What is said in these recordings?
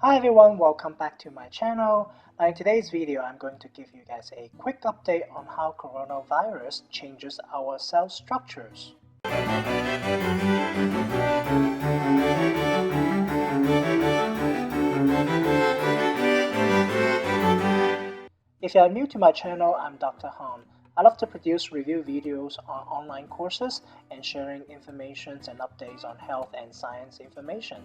Hi everyone, welcome back to my channel. Now in today's video, I'm going to give you guys a quick update on how coronavirus changes our cell structures. If you are new to my channel, I'm Dr. Han. I love to produce review videos on online courses and sharing information and updates on health and science information.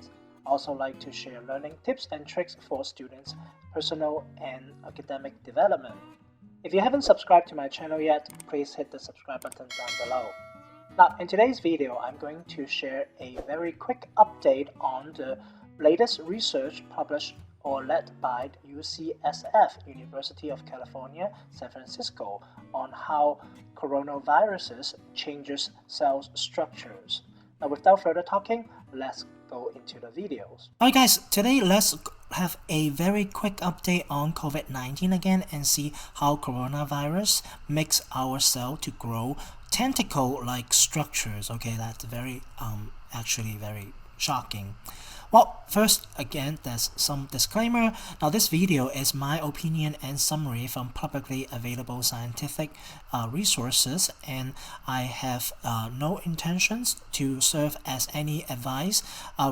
I also like to share learning tips and tricks for students' personal and academic development. If you haven't subscribed to my channel yet, please hit the subscribe button down below. Now, in today's video, I'm going to share a very quick update on the latest research published or led by UCSF, University of California, San Francisco, on how coronaviruses changes cell structures. Now, without further talking, let's go into the videos. Alright guys, today let's have a very quick update on COVID-19 again and see how coronavirus makes our cell to grow tentacle-like structures. Okay, that's very actually very shocking. Well, first, again, there's some disclaimer. Now, this video is my opinion and summary from publicly available scientific resources, and I have no intentions to serve as any advice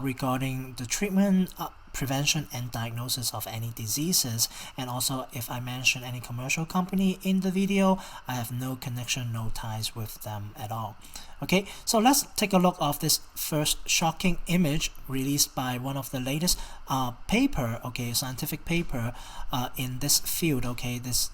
regarding the treatment, prevention and diagnosis of any diseases. And also, if I mention any commercial company in the video, I have no connection, no ties with them at all. Okay, so let's take a look of this first shocking image released by one of the latest scientific paper in this field. Okay, this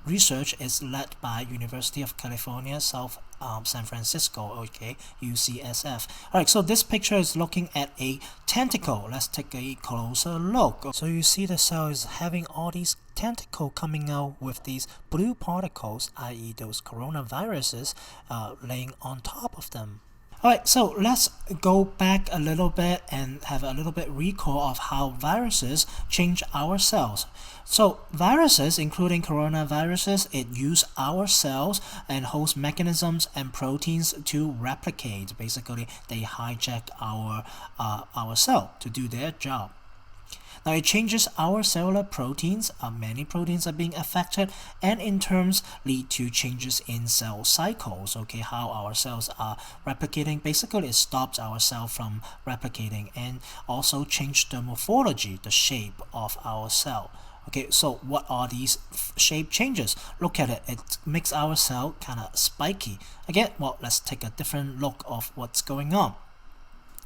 research is led by University of California, San Francisco, okay, UCSF. Alright, so this picture is looking at a tentacle. Let's take a closer look. So you see the cell is having all these tentacles coming out with these blue particles, i.e. those coronaviruses, laying on top of them. Alright, so let's go back a little bit and have a little bit recall of how viruses change our cells. So viruses, including coronaviruses, it use our cells and host mechanisms and proteins to replicate. Basically, they hijack our cell to do their job. Now it changes our cellular proteins, many proteins are being affected, and in turns lead to changes in cell cycles, okay, how our cells are replicating. Basically, it stops our cell from replicating and also change the morphology, the shape of our cell. Okay, so what are these shape changes? Look at it, it makes our cell kind of spiky. Again, well, let's take a different look of what's going on.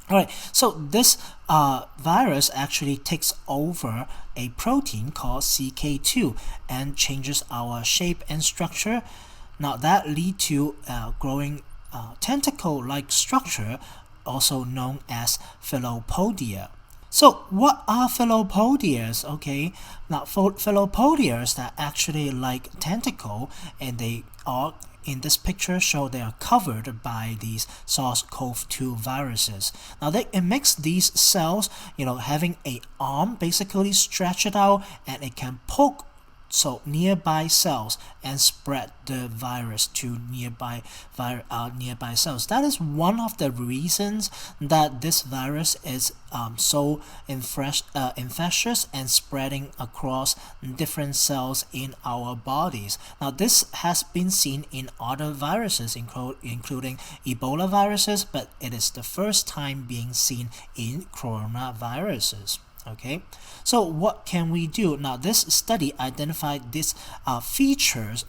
Alright, so this virus actually takes over a protein called CK2 and changes our shape and structure. Now that leads to growing tentacle-like structure, also known as Filopodia. So what are Filopodias? Okay, now Filopodias that actually like tentacle, and they are in this picture show they are covered by these SARS-CoV-2 viruses. Now it makes these cells, having a arm basically stretch it out, and it can poke nearby cells and spread the virus to nearby cells. That is one of the reasons that this virus is so infectious and spreading across different cells in our bodies. Now this has been seen in other viruses, including Ebola viruses, but it is the first time being seen in coronaviruses. Okay, so what can we do? Now this study identified these features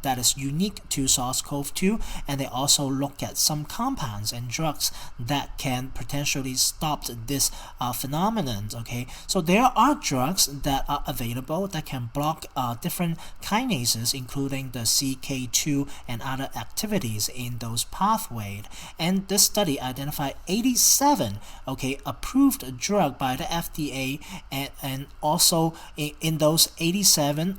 that is unique to SARS-CoV-2, and they also look at some compounds and drugs that can potentially stop this phenomenon. Okay, so there are drugs that are available that can block different kinases, including the CK2 and other activities in those pathways. And this study identified 87 approved drug by the FDA, and also in those 87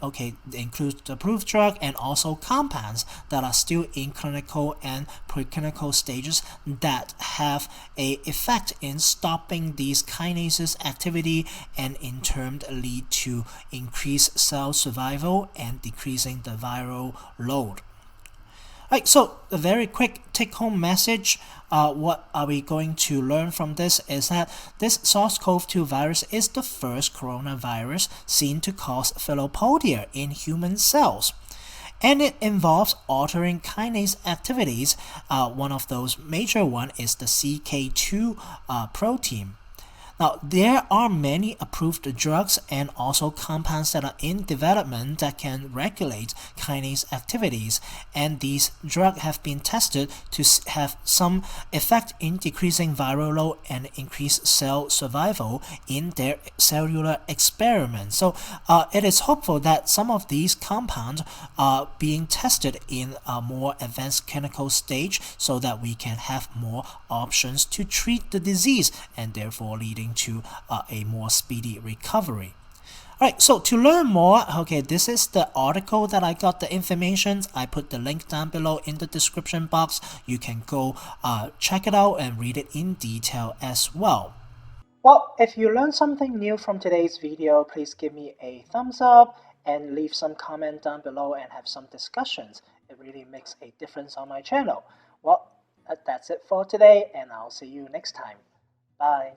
includes the approved drug and also compounds that are still in clinical and preclinical stages that have a effect in stopping these kinases activity, and in turn lead to increased cell survival and decreasing the viral load. Right, so a very quick take-home message. What are we going to learn from this is that this SARS-CoV-2 virus is the first coronavirus seen to cause Filopodia in human cells. And it involves altering kinase activities. One of those major one is the CK2 protein. Now, there are many approved drugs and also compounds that are in development that can regulate kinase activities, and these drugs have been tested to have some effect in decreasing viral load and increase cell survival in their cellular experiments. So it is hopeful that some of these compounds are being tested in a more advanced clinical stage so that we can have more options to treat the disease and therefore leading to a more speedy recovery. Alright, so to learn more, okay, this is the article that I got the information. I put the link down below in the description box. You can go check it out and read it in detail as well. Well, if you learned something new from today's video, please give me a thumbs up and leave some comment down below and have some discussions. It really makes a difference on my channel. Well, that's it for today, and I'll see you next time. Bye.